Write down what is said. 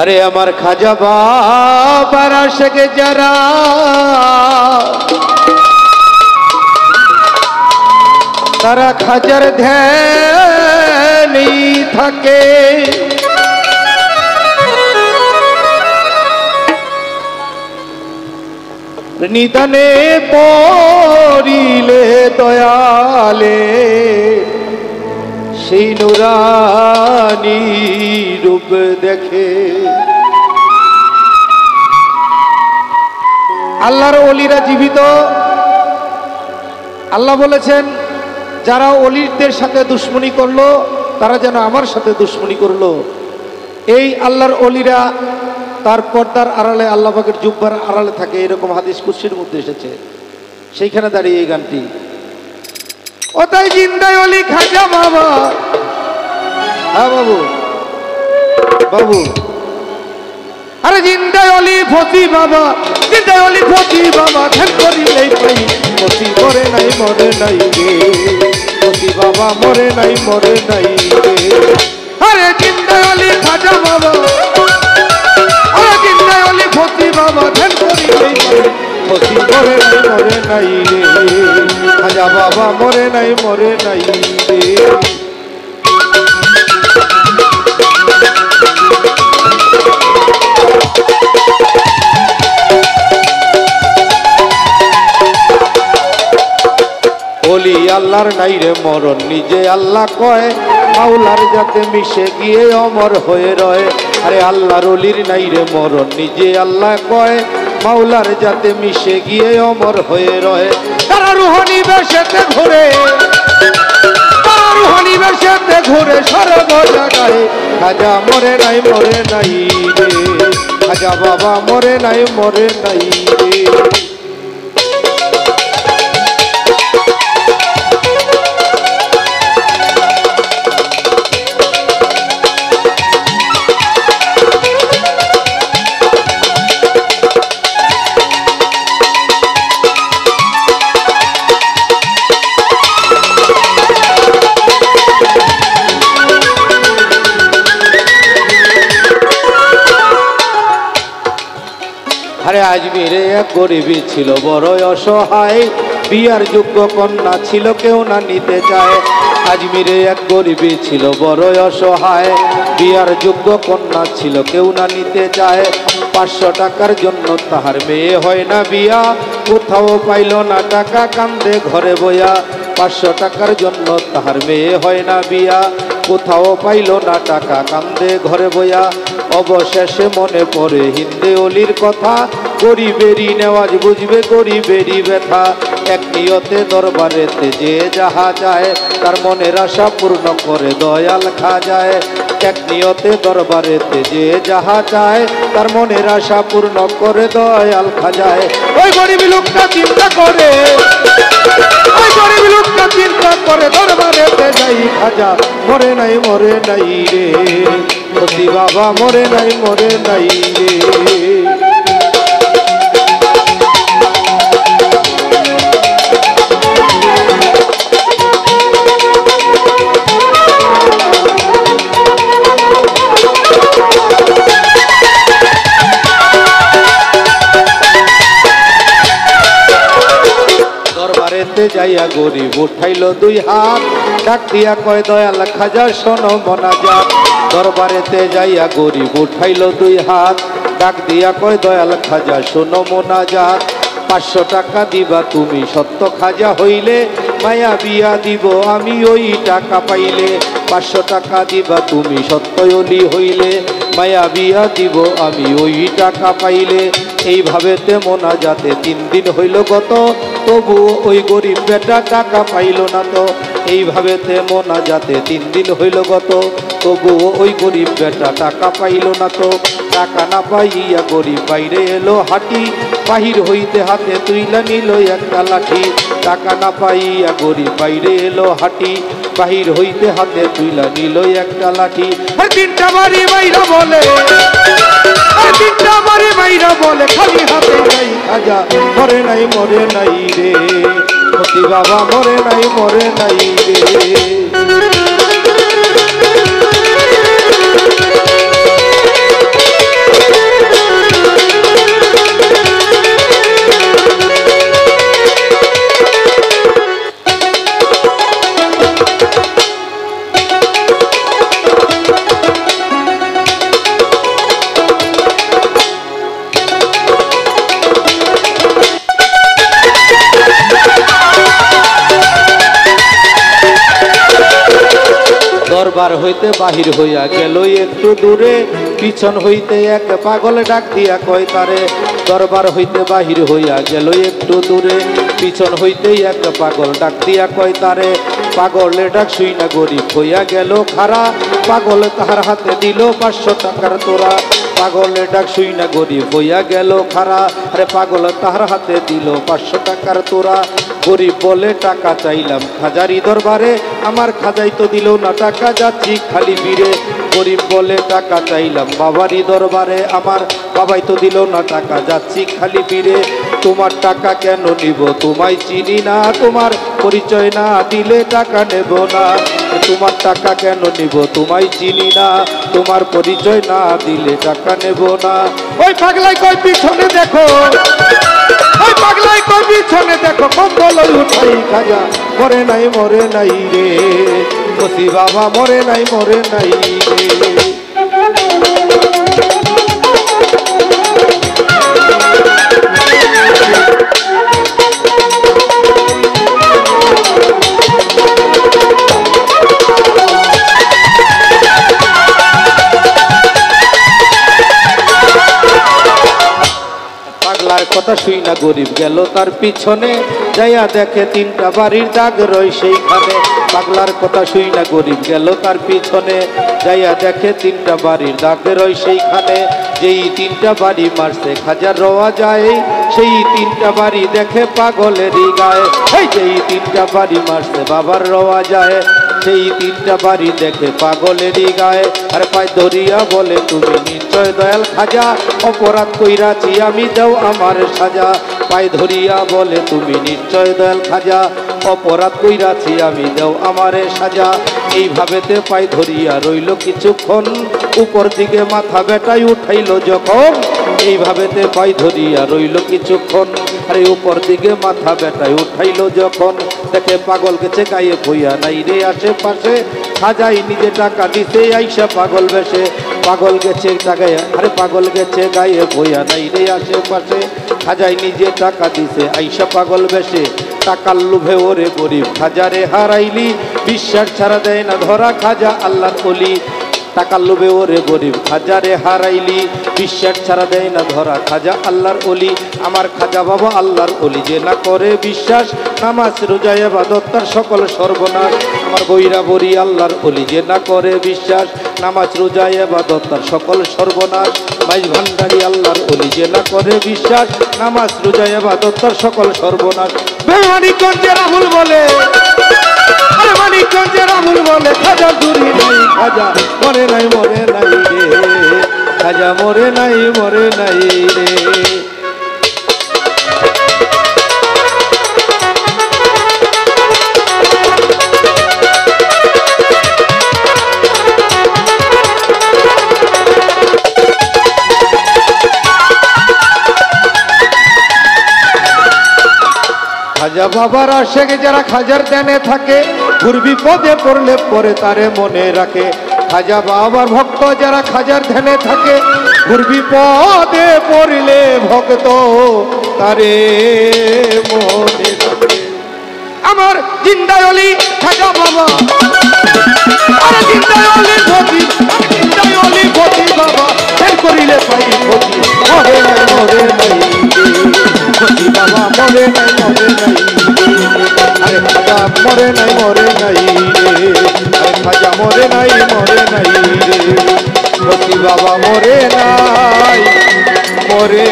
अरे अमर खाजा बाবার আশিকে যারা তারা খাজার ধ্যানই থাকে নিদানে পড়িলে দয়ালে সেই নুরানি রূপ দেখে আল্লাহর ওলিরা জীবিত আল্লাহ বলেছেন যারা ওলিদের সাথে দুশমনি করলো তারা যেন আমার সাথে দুশমনি করলো এই আল্লাহর ওলিরা তার পর্দার আড়ালে আল্লাহ পাকের জুব্বার আড়ালে থাকে এরকম হাদিস কুদসির মধ্যে এসেছে সেইখানে দাঁড়িয়ে এই গানটি ও তাই জিন্দায় ওলি খাজা বাবা হ্যাঁ বাবু বাবু আরে জিন্দায় ওলি ফতি বাবা জিন্দায় ওলি ফতি বাবা ধ্যান করিলেই পাই ফতি মরে নাই রে ফতি বাবা মরে নাই রে আরে জিন্দায় ওলি খাজা বাবা আরে জিন্দায় ওলি ফতি বাবা ধ্যান করিলেই পাই ফতি মরে নাই রে খাজা বাবা মরে নাই রে ওলি আল্লাহর নাই রে মরণ নিজে আল্লাহ কয় মাওলার যাতে মিশে গিয়ে অমর হয়ে রয় আরে আল্লাহর ওলির নাই রে মরণ নিজে আল্লাহ কয় মাওলার যাতে মিশে গিয়ে অমর হয়ে রয় তারা রুহানি বেশেতে ঘুরে সর্ব জায়গায় খাজা মরে নাই রে খাজা বাবা মরে নাই রে আরে আজমিরে এক গরিবী ছিল বড় অসহায় বিয়ার যোগ্য কন্যা ছিল কেউ না নিতে চায় আজমিরে এক গরিবী ছিল বড় অসহায় বিয়ার যোগ্য কন্যা ছিল কেউ না নিতে চায় 500 টাকার জন্য তাহার মেয়ে হয় না বিয়া কোথাও পাইল না টাকা কান্দে ঘরে বইয়া 500 টাকার জন্য তাহার মেয়ে হয় না বিয়া কোথাও পাইল না টাকা কান্দে ঘরে বইয়া অবশেষে মনে পড়ে হিন্দে ওলির কথা গরিবেরই নেওয়াজ বুঝবে গরিবেরই ব্যথা এক নিয়তে দরবারেতে যে যাহা যায় তার মনের আশা পূর্ণ করে দয়াল খাজায় এক নিয়তে দরবারেতে যে যাহা চায় তার মনের আশা পূর্ণ করে দয়াল খাজায় ওই গরিব লোকটা চিন্তা করে দরবারেতে যাই খাজা মরে নাই রে ফতি বাবা মরে নাই রে যাইয়া গরিব উঠাইল 2 হাত ডাক দিয়া কয় দয়াল খাজা শোনো মোনাজাত দরবারেতে যাইয়া গরিব উঠাইল 2 হাত ডাক দিয়া কয় দয়াল খাজা শোনো মোনাজাত 500 টাকা দিবা তুমি সত্য খাজা হইলে মায়া বিয়া দিব আমি ওই টাকা পাইলে 500 টাকা দিবা তুমি সত্য ওলি হইলে মায়া বিয়া দিব আমি ওই টাকা পাইলে এইভাবে মোনাজাতে 3 দিন হইল গত তবু ওই গরিব বেটা টাকা পাইল না তো এইভাবে মোনাজাতে 3 দিন হইল গত তবু ওই গরিব বেটা টাকা পাইল না তো টাকা না পাইয়া গরিব বাইরে এলো হাঁটি বাহির হইতে হাতে তুইলা নিল একটা লাঠি টাকা না পাইয়া গরিব বাইরে এলো হাঁটি বাহির হইতে হাতে তুইলা নিল একটা লাঠি 3টা বাড়ি বাইরা বলে 3টা বাড়ি বাইরা বলে খালি হাতে যাই খাজা মরে নাই রে ফতি বাবা মরে নাই রে দরবার হইতে বাহির হইয়া গেল একটু দূরে, পিছন হইতে এক পাগল ডাক দিয়া কয় তারে। দরবার হইতে বাহির হইয়া গেল একটু দূরে, পিছন হইতে এক পাগল ডাক দিয়া কয় তারে। পাগলের ডাক শুই না গরিব হইয়া গেল খারা, পাগল তাহার হাতে দিল 500 টাকার তোরা। পাগলের ডাক শুই না গরিব হইয়া গেল খারা, আরে পাগল তাহার হাতে দিল 500 টাকার তোরা। গরিব বলে টাকা চাইলাম খাজারি দরবারে, আমার খাজাই তো দিল না টাকা, যাচ্ছি খালি ফিরে। গরিব বলে টাকা চাইলাম বাবারি দরবারে, আমার বাবাই তো দিল না টাকা, যাচ্ছি খালি ফিরে। তোমার টাকা কেন নিব, তোমায় চিনি না, তোমার পরিচয় না দিলে টাকা নেব না। তোমার টাকা কেন নিব, তোমায় চিনি না, তোমার পরিচয় না দিলে টাকা নেব না। ওই পাগলাই কই পিছনে দেখো, ওই পাগলাই কই পিছনে দেখো, কম্বল উঠাই খাজা মরে নাই মরে নাই রে, বসি বাবা মরে নাই মরে নাই রে। পাগলার কথা শুই না গরিব গেল তার পিছনে, যাইয়া দেখে 3টা বাড়ির দাগ রয় সেইখানে। পাগলার কথা শুই না গরিব গেল তার পিছনে, যাইয়া দেখে 3টা বাড়ির দাগ রয় সেইখানে। যেই 3টা বাড়ি মারছে খাজার রওয়া যায়, সেই 3টা বাড়ি দেখে পাগলেরই গায়ে। এই যেই 3টা বাড়ি মারছে বাবার রওয়া যায়, সেই 3টা বাড়ি দেখে পাগলেরই গায়ে। আর পায় ধরিয়া বলে তুমি নিশ্চয় দয়াল খাজা, অপরাধ কইরাছি আমি দাও আমার সাজা। পায় ধরিয়া বলে তুমি নিশ্চয় দয়াল খাজা, অপরাধ কইরাছি আমি দাও আমারে সাজা। এইভাবেতে পায় ধরিয়া রইল কিছুক্ষণ, উপর দিকে মাথা বেটাই উঠাইল যখন। এইভাবেতে পায় ধরিয়া রইল কিছুক্ষণ, আরে উপর দিকে মাথা বেটাই উঠাইল যখন। দেখে পাগল গেছে গায়ে ভইয়া নাই রে আশেপাশে, খাজাই নিজে টাকা দিতে আইসা পাগল বেশে। পাগল গেছে টাকায়, আরে পাগল গেছে গায়ে ভইয়া নাই রে আশেপাশে, খাজাই নিজে টাকা দিতে আইসা পাগল বেশে। টাকার লোভে ওরে গরিব খাজারে হারাইলি, বিশ্বাস ছাড়া দেয় না ধরা খাজা আল্লাহর ওলি। টাকার লোভে ওরে গরিব খাজারে হারাইলি, বিশ্বাস ছাড়া দেয় না ধরা খাজা আল্লাহর ওলি। আমার খাজা বাবা আল্লাহর ওলি যে না করে বিশ্বাস, নামাজ রোজা ইবাদত তার সকল সর্বনাশ। আমার বৈরা বরি আল্লাহর ওলি যে না করে বিশ্বাস, নামাজ রোজা ইবাদত তার সকল সর্বনাশ। মাইজ ভান্ডারি আল্লাহর ওলি যে না করে বিশ্বাস, নামাজ রোজা ইবাদত তার সকল সর্বনাশ। মানিকগঞ্জে রাহুল বলে, মানিকগঞ্জে রাহুল বলে খাজা চুরি নাই, খাজা মরে নাই মরে নাই রে, খাজা মরে নাই মরে নাই রে। খাজা বাবার আশেক যারা খাজার ধ্যানে থাকে, ঘুরবি পদে পড়লে পরে তারে মনে রাখে। খাজা বাবার ভক্ত যারা খাজার ধ্যানে থাকে, ঘুরবি পদে পড়লে ভক্ত তারে মনে রাখে। আমার জিন্দায় অলি খাজা বাবা, আরে জিন্দায় অলি ভক্তি, জিন্দায় অলি ভক্তি বাবা, ফের করিলে পাই ভক্তি, মরে নাই মরে নাই ভক্তি বাবা, মরে নাই মরে নাই। আরে খাজা মরে নাই মরে নাই রে, আরে খাজা মরে নাই মরে নাই রে, ভক্তি বাবা মরে নাই মরে